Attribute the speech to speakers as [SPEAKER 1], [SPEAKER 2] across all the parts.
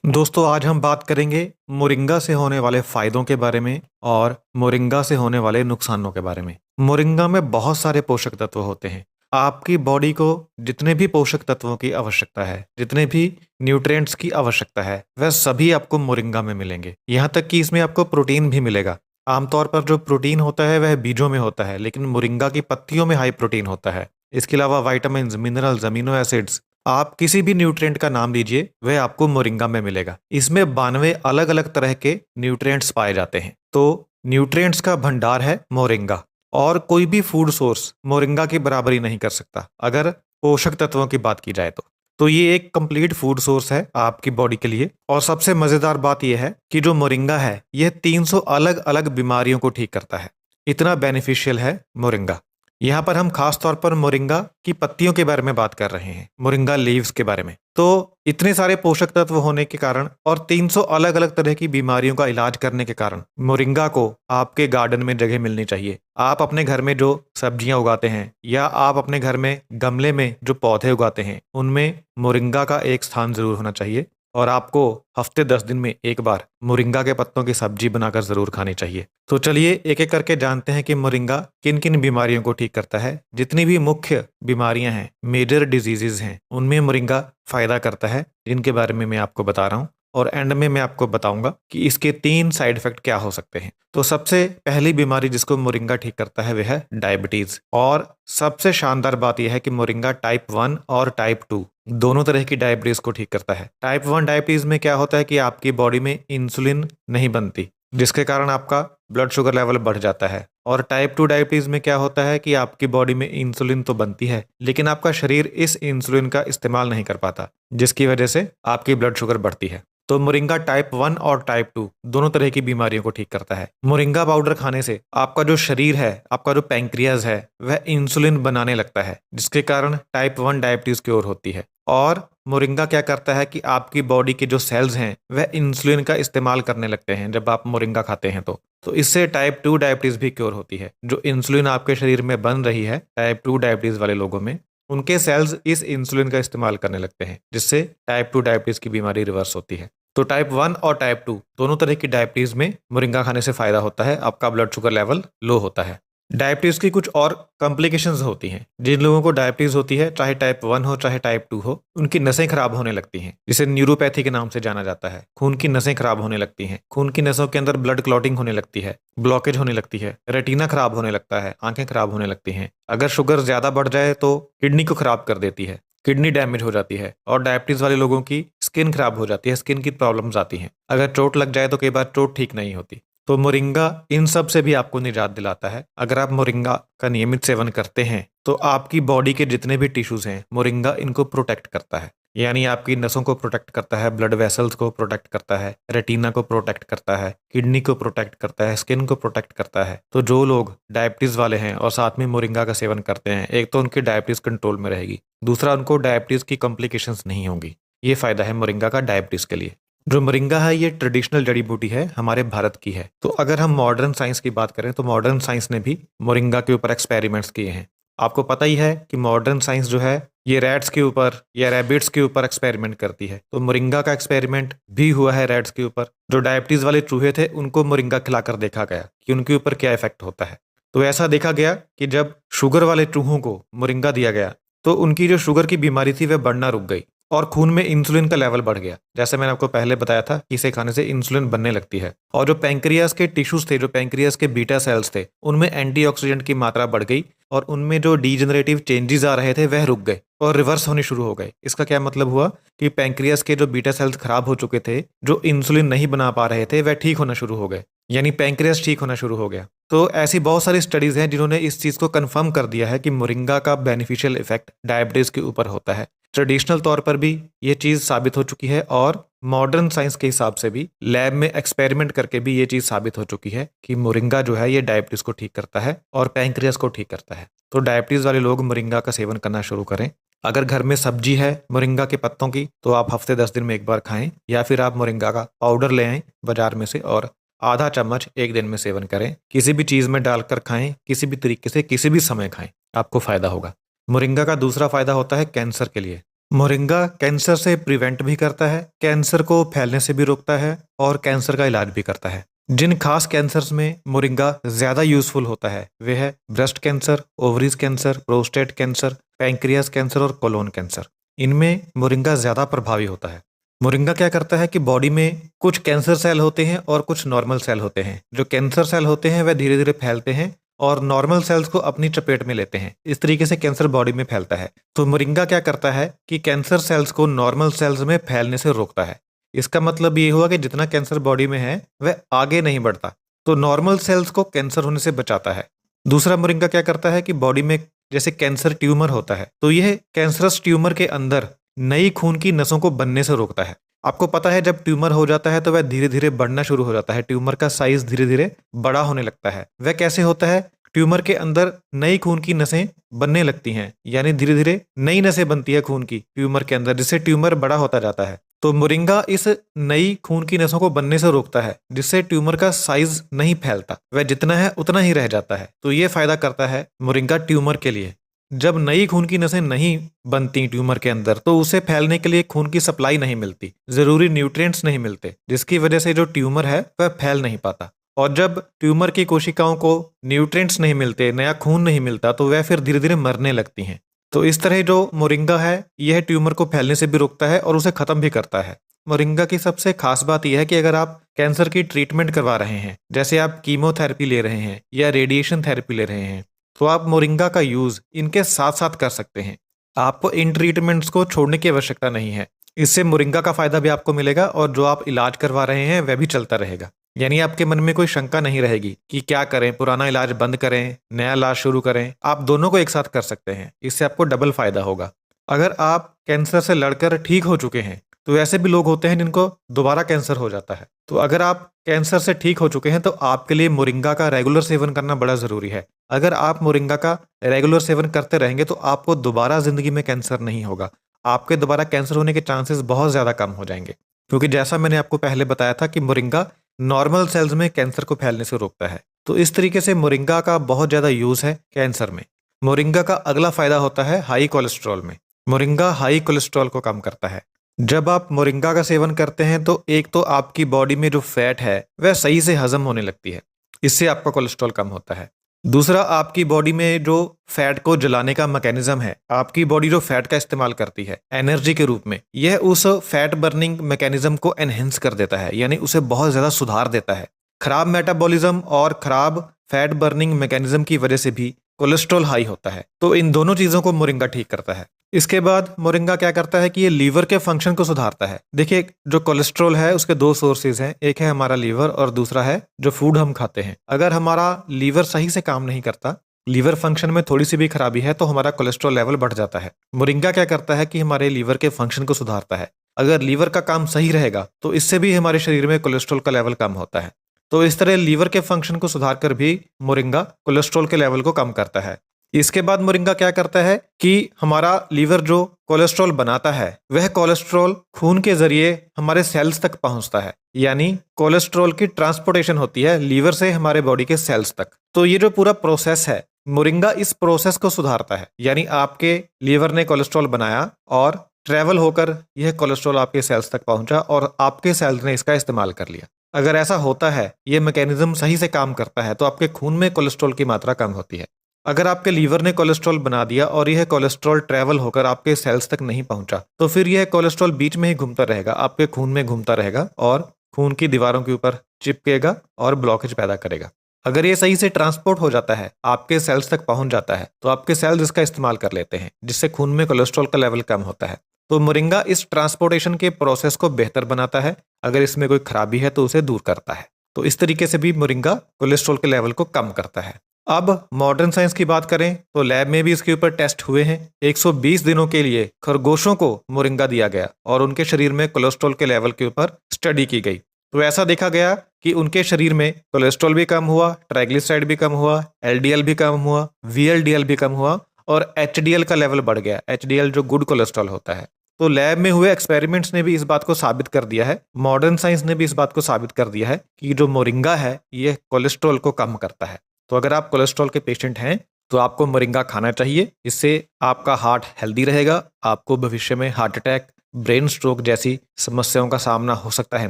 [SPEAKER 1] दोस्तों आज हम बात करेंगे मोरिंगा से होने वाले फायदों के बारे में और मोरिंगा से होने वाले नुकसानों के बारे में। मोरिंगा में बहुत सारे पोषक तत्व होते हैं। आपकी बॉडी को जितने भी पोषक तत्वों की आवश्यकता है, जितने भी न्यूट्रिएंट्स की आवश्यकता है, वह सभी आपको मोरिंगा में मिलेंगे। यहाँ तक कि इसमें आपको प्रोटीन भी मिलेगा। आमतौर पर जो प्रोटीन होता है वह बीजों में होता है, लेकिन मोरिंगा की पत्तियों में हाई प्रोटीन होता है। इसके अलावा वाइटामिन, मिनरल्स, अमीनो एसिड्स, आप किसी भी न्यूट्रिएंट का नाम लीजिए, वह आपको मोरिंगा में मिलेगा। इसमें 92 अलग अलग तरह के न्यूट्रिएंट्स पाए जाते हैं। तो न्यूट्रिएंट्स का भंडार है मोरिंगा, और कोई भी फूड सोर्स मोरिंगा की बराबरी नहीं कर सकता अगर पोषक तत्वों की बात की जाए तो ये एक कंप्लीट फूड सोर्स है आपकी बॉडी के लिए। और सबसे मजेदार बात यह है कि जो मोरिंगा है यह 300 अलग अलग बीमारियों को ठीक करता है। इतना बेनिफिशियल है मोरिंगा। यहाँ पर हम खास तौर पर मोरिंगा की पत्तियों के बारे में बात कर रहे हैं, मोरिंगा लीव्स के बारे में। तो इतने सारे पोषक तत्व होने के कारण और 300 अलग अलग तरह की बीमारियों का इलाज करने के कारण मोरिंगा को आपके गार्डन में जगह मिलनी चाहिए। आप अपने घर में जो सब्जियां उगाते हैं या आप अपने घर में गमले में जो पौधे उगाते हैं, उनमें मोरिंगा का एक स्थान जरूर होना चाहिए। और आपको हफ्ते 10 दिन में एक बार मोरिंगा के पत्तों की सब्जी बनाकर जरूर खानी चाहिए। तो चलिए एक एक करके जानते हैं कि मोरिंगा किन किन बीमारियों को ठीक करता है। जितनी भी मुख्य बीमारियां हैं, मेजर डिजीजेज हैं, उनमें मोरिंगा फायदा करता है, जिनके बारे में मैं आपको बता रहा हूँ। और एंड में मैं आपको बताऊंगा कि इसके 3 साइड इफेक्ट क्या हो सकते हैं। तो सबसे पहली बीमारी जिसको मोरिंगा ठीक करता है वह है डायबिटीज। और सबसे शानदार बात यह है कि मोरिंगा टाइप 1 और टाइप 2 दोनों तरह की डायबिटीज को ठीक करता है। टाइप 1 डायबिटीज में क्या होता है कि आपकी बॉडी में इंसुलिन नहीं बनती, जिसके कारण आपका ब्लड शुगर लेवल बढ़ जाता है। और टाइप 2 डायबिटीज में क्या होता है कि आपकी बॉडी में इंसुलिन तो बनती है, लेकिन आपका शरीर इस इंसुलिन का इस्तेमाल नहीं कर पाता, जिसकी वजह से आपकी ब्लड शुगर बढ़ती है। तो मोरिंगा टाइप 1 और टाइप 2 दोनों तरह की बीमारियों को ठीक करता है। मोरिंगा पाउडर खाने से आपका जो शरीर है, आपका जो पैंक्रियाज है, वह इंसुलिन बनाने लगता है, जिसके कारण टाइप 1 डायबिटीज क्योर होती है। और मोरिंगा क्या करता है कि आपकी बॉडी के जो सेल्स हैं वह इंसुलिन का इस्तेमाल करने लगते हैं जब आप मोरिंगा खाते हैं। तो इससे टाइप 2 डायबिटीज भी क्योर होती है। जो इंसुलिन आपके शरीर में बन रही है टाइप 2 डायबिटीज वाले लोगों में, उनके सेल्स इस इंसुलिन का इस्तेमाल करने लगते हैं, जिससे टाइप 2 डायबिटीज की बीमारी रिवर्स होती है। तो टाइप 1 और टाइप 2 दोनों तरह की डायबिटीज में मोरिंगा खाने से फायदा होता है। आपका ब्लड शुगर लेवल लो होता है। डायबिटीज की कुछ और कॉम्प्लिकेशंस होती हैं। जिन लोगों को डायबिटीज होती है, चाहे टाइप 1 हो चाहे टाइप 2 हो, उनकी नसें खराब होने लगती हैं, जिसे न्यूरोपैथी के नाम से जाना जाता है। खून की नसें खराब होने लगती हैं, खून की नसों के अंदर ब्लड क्लॉटिंग होने लगती है, ब्लॉकेज होने लगती है, रेटिना खराब होने लगता है, आंखें खराब होने लगती हैं। अगर शुगर ज्यादा बढ़ जाए तो किडनी को खराब कर देती है, किडनी डैमेज हो जाती है। और डायबिटीज वाले लोगों की स्किन खराब हो जाती है, स्किन की प्रॉब्लम्स आती हैं। अगर चोट लग जाए तो कई बार चोट ठीक नहीं होती। तो मोरिंगा इन सब से भी आपको निजात दिलाता है। अगर आप मोरिंगा का नियमित सेवन करते हैं तो आपकी बॉडी के जितने भी टिश्यूज हैं, मोरिंगा इनको प्रोटेक्ट करता है। यानी आपकी नसों को प्रोटेक्ट करता है, ब्लड वेसल्स को प्रोटेक्ट करता है, रेटिना को प्रोटेक्ट करता है, किडनी को प्रोटेक्ट करता है, स्किन को प्रोटेक्ट करता है। तो जो लोग डायबिटीज वाले हैं और साथ में मोरिंगा का सेवन करते हैं, एक तो उनकी डायबिटीज कंट्रोल में रहेगी, दूसरा उनको डायबिटीज की कॉम्प्लिकेशंस नहीं होंगी। ये फायदा है मोरिंगा का डायबिटीज के लिए। जो मोरिंगा है ये ट्रेडिशनल जड़ी बूटी है, हमारे भारत की है। तो अगर हम मॉडर्न साइंस की बात करें तो मॉडर्न साइंस ने भी मोरिंगा के ऊपर एक्सपेरिमेंट्स किए हैं। आपको पता ही है कि मॉडर्न साइंस जो है ये रैट्स के ऊपर या रैबिट्स के ऊपर एक्सपेरिमेंट करती है। तो मोरिंगा का एक्सपेरिमेंट भी हुआ है रैट्स के ऊपर। जो डायबिटीज वाले चूहे थे उनको मोरिंगा खिलाकर देखा गया कि उनके ऊपर क्या इफेक्ट होता है। तो ऐसा देखा गया कि जब शुगर वाले चूहों को मोरिंगा दिया गया तो उनकी जो शुगर की बीमारी थी वह बढ़ना रुक गई और खून में इंसुलिन का लेवल बढ़ गया। जैसे मैंने आपको पहले बताया था कि इसे खाने से इंसुलिन बनने लगती है। और जो पैंक्रियाज के टिश्यूज थे, जो पैंक्रियाज के बीटा सेल्स थे, उनमें एंटीऑक्सीडेंट की मात्रा बढ़ गई और उनमें जो डीजनरेटिव चेंजेस आ रहे थे वह रुक गए और रिवर्स होने शुरू हो गए। इसका क्या मतलब हुआ कि पैंक्रियाज के जो बीटा सेल्स खराब हो चुके थे, जो इंसुलिन नहीं बना पा रहे थे, वह ठीक होना शुरू हो गए। यानी पैंक्रियाज ठीक होना शुरू हो गया। तो ऐसी बहुत सारी स्टडीज हैं जिन्होंने इस चीज को कंफर्म कर दिया है कि मोरिंगा का बेनिफिशियल इफेक्ट डायबिटीज के ऊपर होता है। ट्रेडिशनल तौर पर भी ये चीज साबित हो चुकी है और मॉडर्न साइंस के हिसाब से भी लैब में एक्सपेरिमेंट करके भी ये चीज साबित हो चुकी है कि मोरिंगा जो है ये डायबिटीज को ठीक करता है और पैंक्रियास को ठीक करता है। तो डायबिटीज वाले लोग मोरिंगा का सेवन करना शुरू करें। अगर घर में सब्जी है मोरिंगा के पत्तों की तो आप हफ्ते 10 दिन में एक बार खाएं, या फिर आप मोरिंगा का पाउडर ले आएं बाजार में से और आधा चम्मच एक दिन में सेवन करें। किसी भी चीज में डालकर खाएं, किसी भी तरीके से किसी भी समय खाएं, आपको फायदा होगा। मोरिंगा का दूसरा फायदा होता है कैंसर के लिए। मोरिंगा कैंसर से प्रिवेंट भी करता है, कैंसर को फैलने से भी रोकता है और कैंसर का इलाज भी करता है। जिन खास कैंसर्स में मोरिंगा ज्यादा यूजफुल होता है वे है breast cancer, ovaries cancer, prostate cancer, pancreas cancer और कोलोन कैंसर। इनमें मोरिंगा ज्यादा प्रभावी होता है। मोरिंगा क्या करता है कि बॉडी में कुछ कैंसर सेल होते हैं और कुछ नॉर्मल सेल होते हैं। जो कैंसर सेल होते हैं वह धीरे धीरे फैलते हैं और नॉर्मल सेल्स को अपनी चपेट में लेते हैं। इस तरीके से कैंसर बॉडी में फैलता है। तो मोरिंगा क्या करता है कि कैंसर सेल्स को नॉर्मल सेल्स में फैलने से रोकता है। इसका मतलब ये हुआ कि जितना कैंसर बॉडी में है वह आगे नहीं बढ़ता, तो नॉर्मल सेल्स को कैंसर होने से बचाता है। दूसरा मोरिंगा क्या करता है कि बॉडी में जैसे कैंसर ट्यूमर होता है तो यह कैंसरस ट्यूमर के अंदर नई खून की नसों को बनने से रोकता है। आपको पता है जब ट्यूमर हो जाता है तो वह धीरे धीरे बढ़ना शुरू हो जाता है। ट्यूमर का साइज धीरे धीरे बड़ा होने लगता है। वह कैसे होता है? ट्यूमर के अंदर नई खून की नसें बनने लगती हैं, यानी धीरे धीरे नई नसें बनती है खून की ट्यूमर के अंदर, जिससे ट्यूमर बड़ा होता जाता है। तो मोरिंगा इस नई खून की नसों को बनने से रोकता है, जिससे ट्यूमर का साइज नहीं फैलता, वह जितना है उतना ही रह जाता है। तो ये फायदा करता है मोरिंगा ट्यूमर के लिए। जब नई खून की नसें नहीं बनती ट्यूमर के अंदर तो उसे फैलने के लिए खून की सप्लाई नहीं मिलती, जरूरी न्यूट्रिएंट्स नहीं मिलते, जिसकी वजह से जो ट्यूमर है वह फैल नहीं पाता। और जब ट्यूमर की कोशिकाओं को न्यूट्रिएंट्स नहीं मिलते, नया खून नहीं मिलता, तो वह फिर धीरे धीरे मरने लगती हैं। तो इस तरह जो मोरिंगा है यह ट्यूमर को फैलने से भी रोकता है और उसे खत्म भी करता है। मोरिंगा की सबसे खास बात यह है कि अगर आप कैंसर की ट्रीटमेंट करवा रहे हैं, जैसे आप कीमोथेरेपी ले रहे हैं या रेडिएशन थेरेपी ले रहे हैं, तो आप मोरिंगा का यूज इनके साथ साथ कर सकते हैं। आपको इन ट्रीटमेंट्स को छोड़ने की आवश्यकता नहीं है। इससे मोरिंगा का फायदा भी आपको मिलेगा और जो आप इलाज करवा रहे हैं वह भी चलता रहेगा। यानी आपके मन में कोई शंका नहीं रहेगी कि क्या करें, पुराना इलाज बंद करें, नया इलाज शुरू करें। आप दोनों को एक साथ कर सकते हैं। इससे आपको डबल फायदा होगा। अगर आप कैंसर से लड़कर ठीक हो चुके हैं तो ऐसे भी लोग होते हैं जिनको दोबारा कैंसर हो जाता है। तो अगर आप कैंसर से ठीक हो चुके हैं तो आपके लिए मोरिंगा का रेगुलर सेवन करना बड़ा जरूरी है। अगर आप मोरिंगा का रेगुलर सेवन करते रहेंगे तो आपको दोबारा जिंदगी में कैंसर नहीं होगा। आपके दोबारा कैंसर होने के चांसेस बहुत ज्यादा कम हो जाएंगे, क्योंकि जैसा मैंने आपको पहले बताया था कि मोरिंगा नॉर्मल सेल्स में कैंसर को फैलने से रोकता है। तो इस तरीके से मोरिंगा का बहुत ज्यादा यूज है कैंसर में। मोरिंगा का अगला फायदा होता है हाई कोलेस्ट्रॉल में। मोरिंगा हाई कोलेस्ट्रॉल को कम करता है। जब आप मोरिंगा का सेवन करते हैं तो एक तो आपकी बॉडी में जो फैट है वह सही से हजम होने लगती है, इससे आपका कोलेस्ट्रॉल कम होता है। दूसरा, आपकी बॉडी में जो फैट को जलाने का मैकेनिज्म है, आपकी बॉडी जो फैट का इस्तेमाल करती है एनर्जी के रूप में, यह उस फैट बर्निंग मैकेनिज्म को एनहेंस कर देता है, यानी उसे बहुत ज्यादा सुधार देता है। खराब मेटाबॉलिज्म और खराब फैट बर्निंग मैकेनिज्म की वजह से भी कोलेस्ट्रॉल हाई होता है। तो इन दोनों चीजों को मोरिंगा ठीक करता है। इसके बाद मोरिंगा क्या करता है कि ये लीवर के फंक्शन को सुधारता है। देखिए, जो कोलेस्ट्रॉल है उसके दो सोर्सेज हैं, एक है हमारा लीवर और दूसरा है जो फूड हम खाते हैं। अगर हमारा लीवर सही से काम नहीं करता, लीवर फंक्शन में थोड़ी सी भी खराबी है, तो हमारा कोलेस्ट्रॉल लेवल बढ़ जाता है। मोरिंगा क्या करता है कि हमारे लीवर के फंक्शन को सुधारता है। अगर लीवर का काम सही रहेगा तो इससे भी हमारे शरीर में कोलेस्ट्रॉल का लेवल कम होता है। तो इस तरह लीवर के फंक्शन को सुधार कर भी मोरिंगा कोलेस्ट्रॉल के लेवल को कम करता है। इसके बाद मोरिंगा क्या करता है कि हमारा लीवर जो कोलेस्ट्रॉल बनाता है वह कोलेस्ट्रॉल खून के जरिए हमारे सेल्स तक पहुंचता है, यानी कोलेस्ट्रॉल की ट्रांसपोर्टेशन होती है लीवर से हमारे बॉडी के सेल्स तक। तो ये जो पूरा प्रोसेस है, मोरिंगा इस प्रोसेस को सुधारता है। यानी आपके लीवर ने कोलेस्ट्रॉल बनाया और ट्रेवल होकर यह कोलेस्ट्रॉल आपके सेल्स तक पहुंचा और आपके सेल्स ने इसका इस्तेमाल कर लिया। अगर ऐसा होता है, ये मैकेनिज्म सही से काम करता है, तो आपके खून में कोलेस्ट्रॉल की मात्रा कम होती है। अगर आपके लीवर ने कोलेस्ट्रॉल बना दिया और यह कोलेस्ट्रॉल ट्रेवल होकर आपके सेल्स तक नहीं पहुंचा, तो फिर यह कोलेस्ट्रॉल बीच में ही घूमता रहेगा, आपके खून में घूमता रहेगा और खून की दीवारों के ऊपर चिपकेगा और ब्लॉकेज पैदा करेगा। अगर ये सही से ट्रांसपोर्ट हो जाता है, आपके सेल्स तक पहुंच जाता है, तो आपके सेल्स इसका इस्तेमाल कर लेते हैं, जिससे खून में कोलेस्ट्रॉल का लेवल कम होता है। तो मोरिंगा इस ट्रांसपोर्टेशन के प्रोसेस को बेहतर बनाता है। अगर इसमें कोई खराबी है तो उसे दूर करता है। तो इस तरीके से भी मोरिंगा कोलेस्ट्रॉल के लेवल को कम करता है। अब मॉडर्न साइंस की बात करें तो लैब में भी इसके ऊपर टेस्ट हुए हैं। 120 दिनों के लिए खरगोशों को मोरिंगा दिया गया और उनके शरीर में कोलेस्ट्रॉल के लेवल के ऊपर स्टडी की गई। तो ऐसा देखा गया कि उनके शरीर में कोलेस्ट्रॉल भी कम हुआ, ट्राइग्लिसराइड भी कम हुआ, एलडीएल भी कम हुआ, वीएलडीएल भी कम हुआ और एचडीएल का लेवल बढ़ गया। एचडीएल जो गुड कोलेस्ट्रॉल होता है। तो लैब में हुए एक्सपेरिमेंट्स ने भी इस बात को साबित कर दिया है, मॉडर्न साइंस ने भी इस बात को साबित कर दिया है कि जो मोरिंगा है ये कोलेस्ट्रॉल को कम करता है। तो अगर आप कोलेस्ट्रॉल के पेशेंट हैं तो आपको मोरिंगा खाना चाहिए। इससे आपका हार्ट हेल्दी रहेगा, आपको भविष्य में हार्ट अटैक, ब्रेन स्ट्रोक जैसी समस्याओं का सामना हो सकता है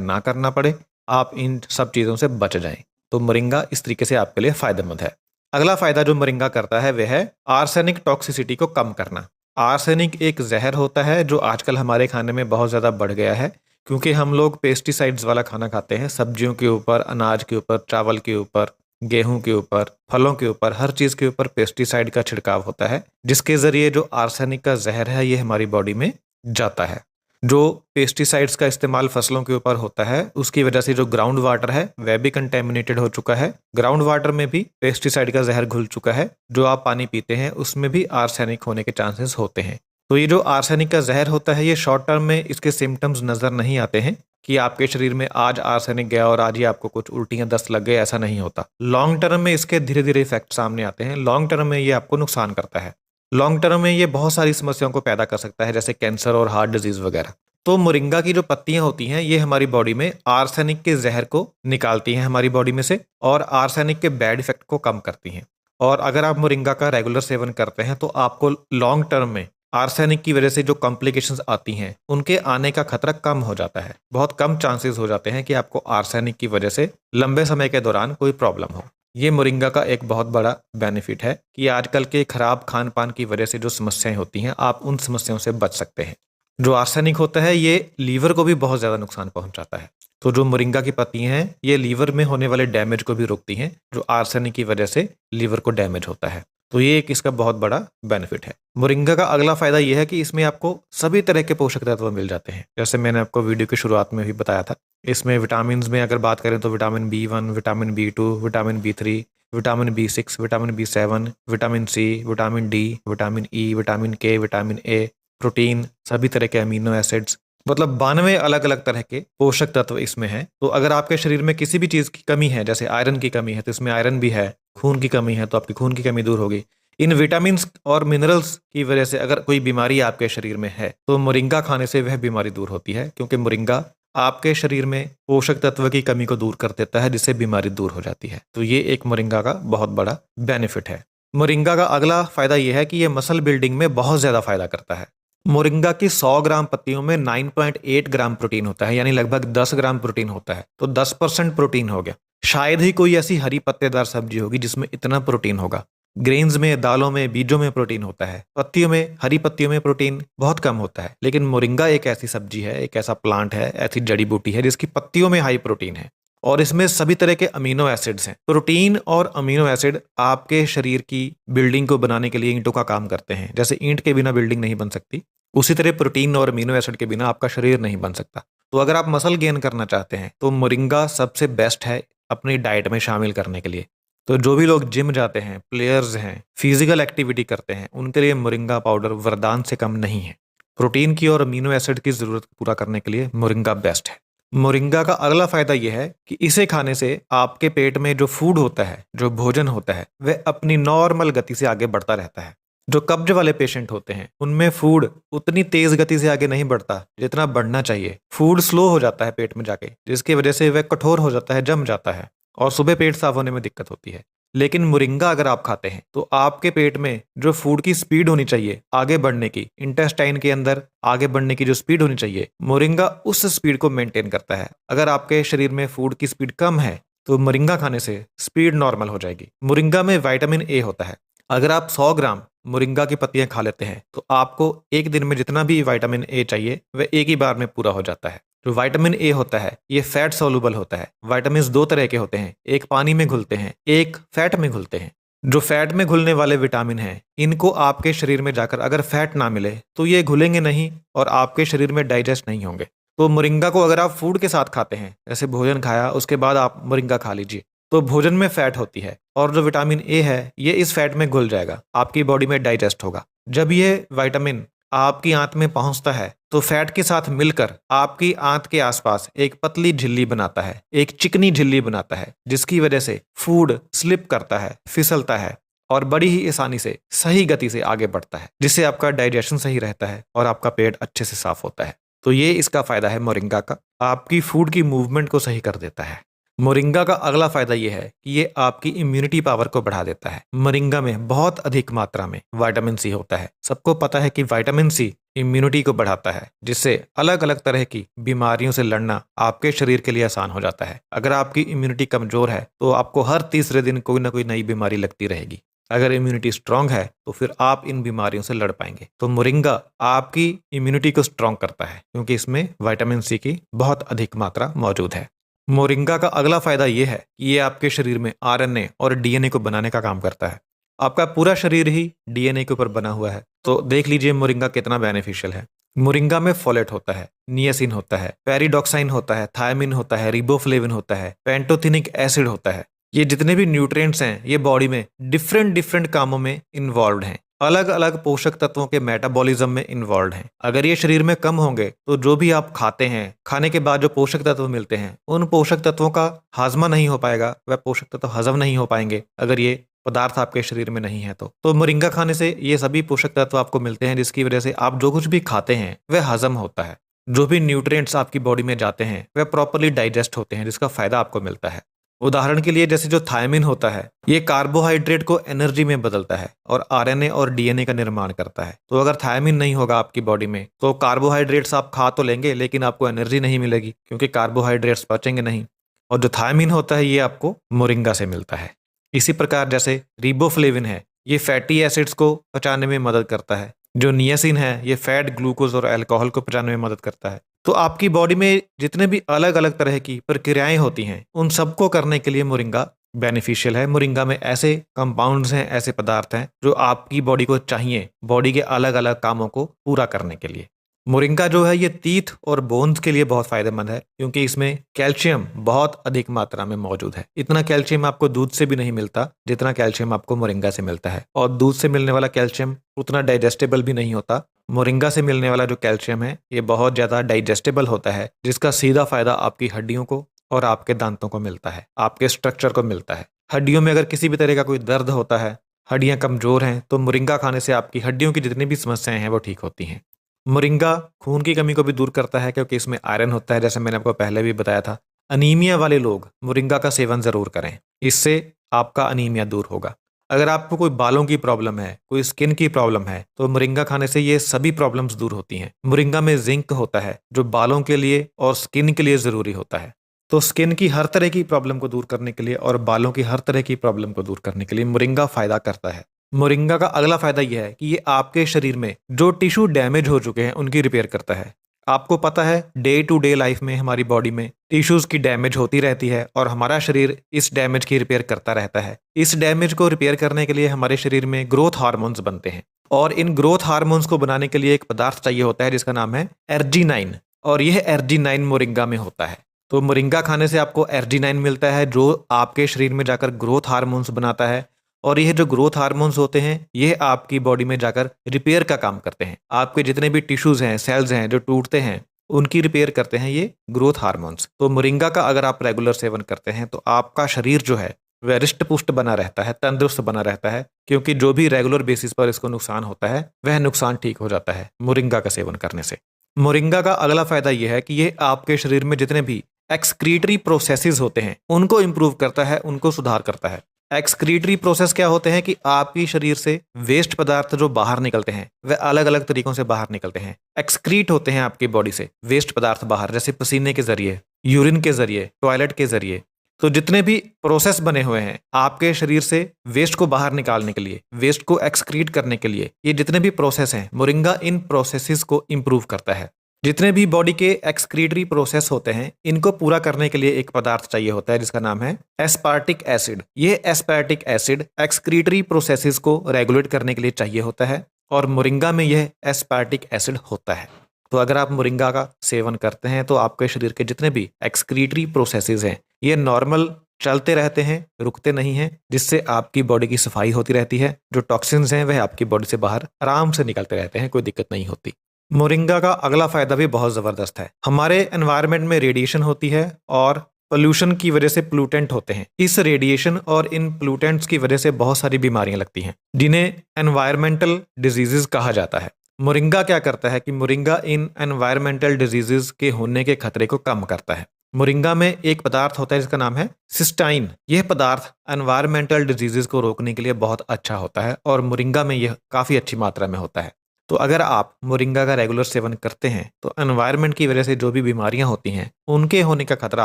[SPEAKER 1] ना करना पड़े, आप इन सब चीज़ों से बच जाएं। तो मोरिंगा इस तरीके से आपके लिए फायदेमंद है। अगला फायदा जो मोरिंगा करता है वह है आर्सेनिक टॉक्सिसिटी को कम करना। आर्सेनिक एक जहर होता है जो आजकल हमारे खाने में बहुत ज़्यादा बढ़ गया है, क्योंकि हम लोग पेस्टिसाइड्स वाला खाना खाते हैं। सब्जियों के ऊपर, अनाज के ऊपर, चावल के ऊपर, गेहूं के ऊपर, फलों के ऊपर, हर चीज़ के ऊपर पेस्टिसाइड का छिड़काव होता है, जिसके ज़रिए जो आर्सेनिक का जहर है ये हमारी बॉडी में जाता है। जो पेस्टिसाइड्स का इस्तेमाल फसलों के ऊपर होता है उसकी वजह से जो ग्राउंड वाटर है वह भी कंटेमिनेटेड हो चुका है। ग्राउंड वाटर में भी पेस्टिसाइड का जहर घुल चुका है। जो आप पानी पीते हैं उसमें भी आर्सेनिक होने के चांसेस होते हैं। तो ये जो आर्सेनिक का जहर होता है ये शॉर्ट टर्म में इसके सिम्टम्स नज़र नहीं आते हैं कि आपके शरीर में आज आर्सेनिक गया और आज ही आपको कुछ उल्टियां दस्त लग गए, ऐसा नहीं होता। लॉन्ग टर्म में इसके धीरे धीरे इफेक्ट सामने आते हैं। लॉन्ग टर्म में ये आपको नुकसान करता है। लॉन्ग टर्म में ये बहुत सारी समस्याओं को पैदा कर सकता है, जैसे कैंसर और हार्ट डिजीज वगैरह। तो मोरिंगा की जो पत्तियां होती हैं ये हमारी बॉडी में आर्सेनिक के जहर को निकालती हैं हमारी बॉडी में से, और आर्सेनिक के बैड इफेक्ट को कम करती हैं। और अगर आप मोरिंगा का रेगुलर सेवन करते हैं तो आपको लॉन्ग टर्म में आर्सेनिक की वजह से जो कॉम्प्लिकेशंस आती हैं उनके आने का खतरा कम हो जाता है। बहुत कम चांसेस हो जाते हैं कि आपको आर्सेनिक की वजह से लंबे समय के दौरान कोई प्रॉब्लम हो। ये मोरिंगा का एक बहुत बड़ा बेनिफिट है कि आजकल के खराब खान पान की वजह से जो समस्याएं होती हैं आप उन समस्याओं से बच सकते हैं। जो आर्सेनिक होता है ये लीवर को भी बहुत ज़्यादा नुकसान पहुंचाता है। तो जो मोरिंगा की पत्तियां हैं ये लीवर में होने वाले डैमेज को भी रोकती हैं, जो आर्सेनिक की वजह से लीवर को डैमेज होता है। तो ये एक इसका बहुत बड़ा बेनिफिट है। मोरिंगा का अगला फायदा ये है कि इसमें आपको सभी तरह के पोषक तत्व मिल जाते हैं। जैसे मैंने आपको वीडियो की शुरुआत में भी बताया था, इसमें विटामिन में अगर बात करें तो vitamin B1, vitamin B2, vitamin B3, vitamin B6, vitamin B7, vitamin C, vitamin D, vitamin E, vitamin K, vitamin A, protein, सभी तरह के अमीनो एसिड्स, मतलब 92 अलग अलग तरह के पोषक तत्व इसमें हैं। तो अगर आपके शरीर में किसी भी चीज़ की कमी है, जैसे आयरन की कमी है तो इसमें आयरन भी है, खून की कमी है तो आपकी खून की कमी दूर होगी। इन विटामिन और मिनरल्स की वजह से अगर कोई बीमारी आपके शरीर में है तो मोरिंगा खाने से वह बीमारी दूर होती है, क्योंकि मोरिंगा आपके शरीर में पोषक तत्व की कमी को दूर कर देता है, जिससे बीमारी दूर हो जाती है। तो ये एक मोरिंगा का बहुत बड़ा बेनिफिट है। मोरिंगा का अगला फायदा यह है कि यह मसल बिल्डिंग में बहुत ज़्यादा फायदा करता है। मोरिंगा की 100 ग्राम पत्तियों में 9.8 ग्राम प्रोटीन होता है, यानी लगभग 10 ग्राम प्रोटीन होता है। तो 10% प्रोटीन हो गया। शायद ही कोई ऐसी हरी पत्तेदार सब्जी होगी जिसमें इतना प्रोटीन होगा। ग्रेन्स में, दालों में, बीजों में प्रोटीन होता है। पत्तियों में, हरी पत्तियों में प्रोटीन बहुत कम होता है। लेकिन मोरिंगा एक ऐसी सब्जी है, एक ऐसा प्लांट है, ऐसी जड़ी बूटी है जिसकी पत्तियों में हाई प्रोटीन है, और इसमें सभी तरह के अमीनो एसिड्स हैं। प्रोटीन और अमीनो एसिड आपके शरीर की बिल्डिंग को बनाने के लिए ईंटों का काम करते हैं। जैसे ईंट के बिना बिल्डिंग नहीं बन सकती, उसी तरह प्रोटीन और अमीनो एसिड के बिना आपका शरीर नहीं बन सकता। तो अगर आप मसल गेन करना चाहते हैं तो मोरिंगा सबसे बेस्ट है अपनी डाइट में शामिल करने के लिए। तो जो भी लोग जिम जाते हैं, प्लेयर्स हैं, फिजिकल एक्टिविटी करते हैं, उनके लिए मोरिंगा पाउडर वरदान से कम नहीं है। प्रोटीन की और अमीनो एसिड की जरूरत पूरा करने के लिए मोरिंगा बेस्ट है। मोरिंगा का अगला फायदा यह है कि इसे खाने से आपके पेट में जो फूड होता है, जो भोजन होता है, वह अपनी नॉर्मल गति से आगे बढ़ता रहता है। जो कब्ज वाले पेशेंट होते हैं उनमें फूड उतनी तेज गति से आगे नहीं बढ़ता जितना बढ़ना चाहिए। फूड स्लो हो जाता है पेट में जाके, जिसकी वजह से वह कठोर हो जाता है, जम जाता है, और सुबह पेट साफ होने में दिक्कत होती है। लेकिन मोरिंगा अगर आप खाते हैं तो आपके पेट में जो फूड की स्पीड होनी चाहिए आगे बढ़ने की, इंटेस्टाइन के अंदर आगे बढ़ने की जो स्पीड होनी चाहिए, मोरिंगा उस स्पीड को मेंटेन करता है। अगर आपके शरीर में फूड की स्पीड कम है तो मोरिंगा खाने से स्पीड नॉर्मल हो जाएगी। मोरिंगा में विटामिन ए होता है। अगर आप 100 ग्राम मोरिंगा की पत्तियां खा लेते हैं तो आपको एक दिन में जितना भी विटामिन ए चाहिए वह एक ही बार में पूरा हो जाता है। जो विटामिन ए होता है ये फैट सोलुबल होता है। विटामिन दो तरह के होते हैं, एक पानी में घुलते हैं, एक फैट में घुलते हैं। जो फैट में घुलने वाले विटामिन हैं इनको आपके शरीर में जाकर अगर फैट ना मिले तो ये घुलेंगे नहीं और आपके शरीर में डाइजेस्ट नहीं होंगे। तो मोरिंगा को अगर आप फूड के साथ खाते हैं, जैसे भोजन खाया उसके बाद आप मोरिंगा खा लीजिए, तो भोजन में फैट होती है और जो विटामिन ए है ये इस फैट में घुल जाएगा, आपकी बॉडी में डाइजेस्ट होगा। जब ये विटामिन आपकी आंत में पहुंचता है तो फैट के साथ मिलकर आपकी आंत के आसपास एक पतली झिल्ली बनाता है, एक चिकनी झिल्ली बनाता है, जिसकी वजह से फूड स्लिप करता है, फिसलता है और बड़ी ही आसानी से सही गति से आगे बढ़ता है, जिससे आपका डाइजेशन सही रहता है और आपका पेट अच्छे से साफ होता है। तो ये इसका फायदा है मोरिंगा का, आपकी फूड की मूवमेंट को सही कर देता है। मोरिंगा का अगला फायदा ये है कि ये आपकी इम्यूनिटी पावर को बढ़ा देता है। मोरिंगा में बहुत अधिक मात्रा में विटामिन सी होता है। सबको पता है कि विटामिन सी इम्यूनिटी को बढ़ाता है, जिससे अलग अलग तरह की बीमारियों से लड़ना आपके शरीर के लिए आसान हो जाता है। अगर आपकी इम्यूनिटी कमजोर है तो आपको हर तीसरे दिन कोई ना कोई नई बीमारी लगती रहेगी। अगर इम्यूनिटी स्ट्रांग है तो फिर आप इन बीमारियों से लड़ पाएंगे। तो मोरिंगा आपकी इम्यूनिटी को स्ट्रांग करता है, क्योंकि इसमें विटामिन सी की बहुत अधिक मात्रा मौजूद है। मोरिंगा का अगला फायदा ये है कि ये आपके शरीर में आरएनए और डीएनए को बनाने का काम करता है। आपका पूरा शरीर ही डीएनए के ऊपर बना हुआ है, तो देख लीजिए मोरिंगा कितना बेनिफिशियल है। मोरिंगा में फोलेट होता है, नियासिन होता है, पेरिडॉक्साइन होता है, थायमिन होता है, रिबोफ्लेविन होता है, पेंटोथेनिक एसिड होता है। ये जितने भी न्यूट्रिएंट्स हैं ये बॉडी में डिफरेंट डिफरेंट कामों में इन्वॉल्व हैं। अलग अलग पोषक तत्वों के मेटाबॉलिज्म में इन्वॉल्व हैं। अगर ये शरीर में कम होंगे तो जो भी आप खाते हैं, खाने के बाद जो पोषक तत्व मिलते हैं, उन पोषक तत्वों का हाजमा नहीं हो पाएगा, वह पोषक तत्व हजम नहीं हो पाएंगे अगर ये पदार्थ आपके शरीर में नहीं है तो मोरिंगा खाने से ये सभी पोषक तत्व आपको मिलते हैं, जिसकी वजह से आप जो कुछ भी खाते हैं वह हजम होता है। जो भी न्यूट्रिएंट्स आपकी बॉडी में जाते हैं वह प्रॉपरली डाइजेस्ट होते हैं, जिसका फायदा आपको मिलता है। उदाहरण के लिए जैसे जो थायमिन होता है ये कार्बोहाइड्रेट को एनर्जी में बदलता है और आरएनए और डीएनए का निर्माण करता है। तो अगर थायमिन नहीं होगा आपकी बॉडी में तो कार्बोहाइड्रेट्स आप खा तो लेंगे लेकिन आपको एनर्जी नहीं मिलेगी, क्योंकि कार्बोहाइड्रेट्स पचेंगे नहीं। और जो थायमिन होता है ये आपको मोरिंगा से मिलता है। इसी प्रकार जैसे रिबोफ्लेविन है, ये फैटी एसिड्स को पचाने में मदद करता है। जो नियासिन है ये फैट, ग्लूकोज और अल्कोहल को पचाने में मदद करता है। तो आपकी बॉडी में जितने भी अलग अलग तरह की प्रक्रियाएं होती हैं उन सबको करने के लिए मोरिंगा बेनिफिशियल है। मोरिंगा में ऐसे कंपाउंड्स हैं, ऐसे पदार्थ हैं जो आपकी बॉडी को चाहिए बॉडी के अलग अलग कामों को पूरा करने के लिए। मोरिंगा जो है ये टीथ और बोन्स के लिए बहुत फायदेमंद है, क्योंकि इसमें कैल्शियम बहुत अधिक मात्रा में मौजूद है। इतना कैल्शियम आपको दूध से भी नहीं मिलता जितना कैल्शियम आपको मोरिंगा से मिलता है, और दूध से मिलने वाला कैल्शियम उतना डाइजेस्टेबल भी नहीं होता। मोरिंगा से मिलने वाला जो कैल्शियम है ये बहुत ज़्यादा डाइजेस्टेबल होता है, जिसका सीधा फायदा आपकी हड्डियों को और आपके दांतों को मिलता है, आपके स्ट्रक्चर को मिलता है। हड्डियों में अगर किसी भी तरह का कोई दर्द होता है, हड्डियां कमजोर हैं, तो मोरिंगा खाने से आपकी हड्डियों की जितनी भी समस्याएं हैं वो ठीक होती हैं। मोरिंगा खून की कमी को भी दूर करता है, क्योंकि इसमें आयरन होता है, जैसे मैंने आपको पहले भी बताया था। अनीमिया वाले लोग मोरिंगा का सेवन जरूर करें, इससे आपका अनीमिया दूर होगा। अगर आपको कोई बालों की प्रॉब्लम है, कोई स्किन की प्रॉब्लम है, तो मोरिंगा खाने से ये सभी प्रॉब्लम्स दूर होती हैं। मोरिंगा में जिंक होता है जो बालों के लिए और स्किन के लिए जरूरी होता है। तो स्किन की हर तरह की प्रॉब्लम को दूर करने के लिए और बालों की हर तरह की प्रॉब्लम को दूर करने के लिए मोरिंगा फायदा करता है। मोरिंगा का अगला फायदा यह है कि ये आपके शरीर में जो टिश्यू डैमेज हो चुके हैं उनकी रिपेयर करता है। आपको पता है डे टू डे लाइफ में हमारी बॉडी में टिश्यूज की डैमेज होती रहती है और हमारा शरीर इस डैमेज की रिपेयर करता रहता है। इस डैमेज को रिपेयर करने के लिए हमारे शरीर में ग्रोथ हार्मोन्स बनते हैं, और इन ग्रोथ हार्मोन्स को बनाने के लिए एक पदार्थ चाहिए होता है जिसका नाम है एर्जिनाइन, और यह एर्जिनाइन मोरिंगा में होता है। तो मोरिंगा खाने से आपको एर्जिनाइन मिलता है जो आपके शरीर में जाकर ग्रोथ हार्मोन्स बनाता है, और यह जो ग्रोथ हार्मोन्स होते हैं ये आपकी बॉडी में जाकर रिपेयर का काम करते हैं। आपके जितने भी टिश्यूज हैं, सेल्स हैं जो टूटते हैं, उनकी रिपेयर करते हैं ये ग्रोथ हार्मोन्स। तो मोरिंगा का अगर आप रेगुलर सेवन करते हैं तो आपका शरीर जो है वह रिष्ट पुष्ट बना रहता है, तंदुरुस्त बना रहता है, क्योंकि जो भी रेगुलर बेसिस पर इसको नुकसान होता है वह नुकसान ठीक हो जाता है मोरिंगा का सेवन करने से। मोरिंगा का अगला फायदा यह है कि ये आपके शरीर में जितने भी एक्सक्रीटरी प्रोसेसेस होते हैं उनको इंप्रूव करता है, उनको सुधार करता है। एक्सक्रीटरी प्रोसेस क्या होते हैं कि आपकी शरीर से वेस्ट पदार्थ जो बाहर निकलते हैं वह अलग अलग तरीकों से बाहर निकलते हैं। एक्सक्रीट होते हैं आपकी बॉडी से वेस्ट पदार्थ बाहर, जैसे पसीने के जरिए, यूरिन के जरिए, टॉयलेट के जरिए। तो जितने भी प्रोसेस बने हुए हैं आपके शरीर से वेस्ट को बाहर निकालने के लिए, वेस्ट को एक्सक्रीट करने के लिए, ये जितने भी प्रोसेस हैं मोरिंगा इन प्रोसेसेस को इंप्रूव करता है। जितने भी बॉडी के एक्सक्रीटरी प्रोसेस होते हैं इनको पूरा करने के लिए एक पदार्थ चाहिए होता है जिसका नाम है एस्पार्टिक एसिड। ये एस्पार्टिक एसिड एक्सक्रीटरी प्रोसेसेस को रेगुलेट करने के लिए चाहिए होता है, और मोरिंगा में यह एस्पार्टिक एसिड होता है। तो अगर आप मोरिंगा का सेवन करते हैं तो आपके शरीर के जितने भी एक्सक्रीटरी प्रोसेसेस हैं ये नॉर्मल चलते रहते हैं, रुकते नहीं हैं, जिससे आपकी बॉडी की सफाई होती रहती है। जो टॉक्सिन्स हैं वह आपकी बॉडी से बाहर आराम से निकलते रहते हैं, कोई दिक्कत नहीं होती। मोरिंगा का अगला फायदा भी बहुत जबरदस्त है। हमारे एनवायरनमेंट में रेडिएशन होती है और पोल्यूशन की वजह से पोल्यूटेंट होते हैं। इस रेडिएशन और इन पोल्यूटेंट्स की वजह से बहुत सारी बीमारियां लगती हैं जिन्हें एनवायरमेंटल डिजीजेस कहा जाता है। मोरिंगा क्या करता है कि मोरिंगा इन एनवायरमेंटल डिजीजेस के होने के खतरे को कम करता है। मोरिंगा में एक पदार्थ होता है जिसका नाम है सिस्टाइन। यह पदार्थ एनवायरमेंटल डिजीजेस को रोकने के लिए बहुत अच्छा होता है और मोरिंगा में यह काफ़ी अच्छी मात्रा में होता है। तो अगर आप मोरिंगा का रेगुलर सेवन करते हैं तो एनवायरनमेंट की वजह से जो भी बीमारियां होती हैं उनके होने का खतरा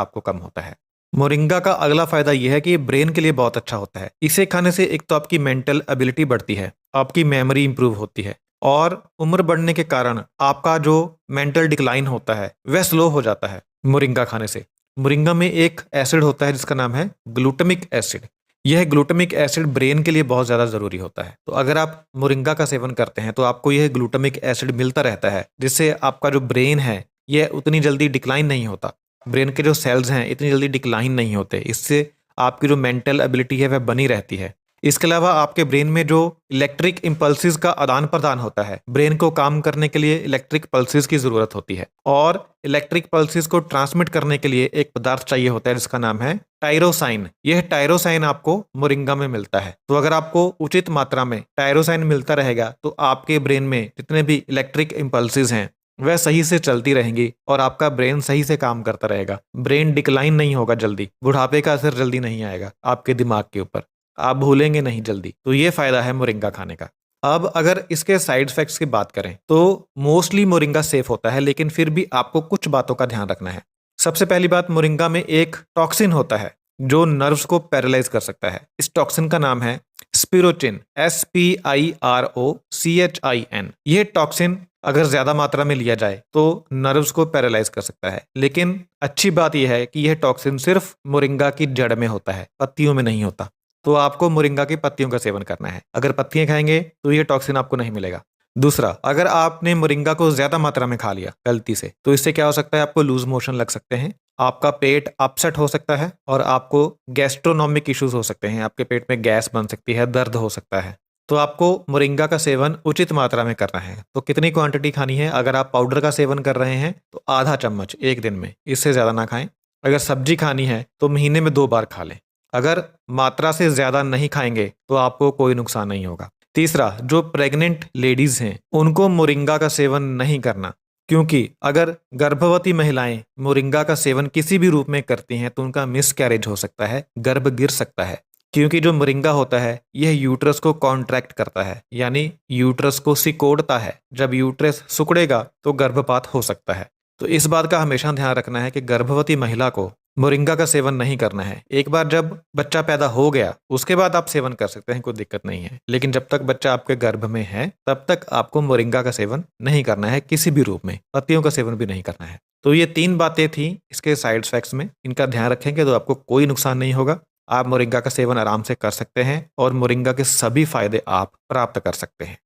[SPEAKER 1] आपको कम होता है। मोरिंगा का अगला फायदा यह है कि ये ब्रेन के लिए बहुत अच्छा होता है। इसे खाने से एक तो आपकी मेंटल एबिलिटी बढ़ती है, आपकी मेमोरी इंप्रूव होती है और उम्र बढ़ने के कारण आपका जो मेंटल डिक्लाइन होता है वह स्लो हो जाता है मोरिंगा खाने से। मोरिंगा में एक एसिड होता है जिसका नाम है ग्लूटामिक एसिड। यह ग्लूटामिक एसिड ब्रेन के लिए बहुत ज़्यादा ज़रूरी होता है। तो अगर आप मोरिंगा का सेवन करते हैं तो आपको यह ग्लूटामिक एसिड मिलता रहता है, जिससे आपका जो ब्रेन है यह उतनी जल्दी डिक्लाइन नहीं होता। ब्रेन के जो सेल्स हैं इतनी जल्दी डिक्लाइन नहीं होते। इससे आपकी जो मेंटल एबिलिटी है वह बनी रहती है। इसके अलावा आपके ब्रेन में जो इलेक्ट्रिक इम्पल्सिस का आदान प्रदान होता है, ब्रेन को काम करने के लिए इलेक्ट्रिक पल्सिस की ज़रूरत होती है और इलेक्ट्रिक पल्सिस को ट्रांसमिट करने के लिए एक पदार्थ चाहिए होता है जिसका नाम है टायरोसाइन। यह टायरोसाइन आपको मोरिंगा में मिलता है। तो अगर आपको उचित मात्रा में टायरोसाइन मिलता रहेगा तो आपके ब्रेन में जितने भी इलेक्ट्रिक इम्पल्सिस हैं वह सही से चलती रहेंगी और आपका ब्रेन सही से काम करता रहेगा। ब्रेन डिक्लाइन नहीं होगा जल्दी, बुढ़ापे का असर जल्दी नहीं आएगा आपके दिमाग के ऊपर, आप भूलेंगे नहीं जल्दी। तो ये फायदा है मोरिंगा खाने का। अब अगर इसके साइड इफेक्ट्स की बात करें तो मोस्टली मोरिंगा सेफ होता है, लेकिन फिर भी आपको कुछ बातों का ध्यान रखना है। सबसे पहली बात, मोरिंगा में एक टॉक्सिन होता है जो नर्व्स को पैरालाइज कर सकता है। इस टॉक्सिन का नाम है स्पिरोचिन, SPIROCHIN। यह टॉक्सिन अगर ज्यादा मात्रा में लिया जाए तो नर्व्स को पैरालाइज कर सकता है। लेकिन अच्छी बात यह है कि यह टॉक्सिन सिर्फ मोरिंगा की जड़ में होता है, पत्तियों में नहीं होता। तो आपको मोरिंगा की पत्तियों का सेवन करना है। अगर पत्तियां खाएंगे तो ये टॉक्सिन आपको नहीं मिलेगा। दूसरा, अगर आपने मोरिंगा को ज्यादा मात्रा में खा लिया गलती से तो इससे क्या हो सकता है, आपको लूज मोशन लग सकते हैं, आपका पेट अपसेट हो सकता है और आपको गैस्ट्रोनॉमिक इश्यूज हो सकते हैं। आपके पेट में गैस बन सकती है, दर्द हो सकता है। तो आपको मोरिंगा का सेवन उचित मात्रा में करना है। तो कितनी क्वांटिटी खानी है? अगर आप पाउडर का सेवन कर रहे हैं तो आधा चम्मच एक दिन में, इससे ज्यादा ना खाएं। अगर सब्जी खानी है तो महीने में 2 बार खा लें। अगर मात्रा से ज्यादा नहीं खाएंगे तो आपको कोई नुकसान नहीं होगा। तीसरा, जो प्रेग्नेंट लेडीज हैं उनको मोरिंगा का सेवन नहीं करना, क्योंकि अगर गर्भवती महिलाएं मोरिंगा का सेवन किसी भी रूप में करती हैं तो उनका मिसकैरेज हो सकता है, गर्भ गिर सकता है। क्योंकि जो मोरिंगा होता है यह यूट्रस को कॉन्ट्रैक्ट करता है, यानी यूट्रस को सिकोड़ता है। जब यूट्रस सिकुड़ेगा तो गर्भपात हो सकता है। तो इस बात का हमेशा ध्यान रखना है कि गर्भवती महिला को मोरिंगा का सेवन नहीं करना है। एक बार जब बच्चा पैदा हो गया उसके बाद आप सेवन कर सकते हैं, कोई दिक्कत नहीं है। लेकिन जब तक बच्चा आपके गर्भ में है तब तक आपको मोरिंगा का सेवन नहीं करना है, किसी भी रूप में। पत्तियों का सेवन भी नहीं करना है। तो ये 3 बातें थी इसके साइड इफेक्ट्स में। इनका ध्यान रखेंगे तो आपको कोई नुकसान नहीं होगा। आप मोरिंगा का सेवन आराम से कर सकते हैं और मोरिंगा के सभी फायदे आप प्राप्त कर सकते हैं।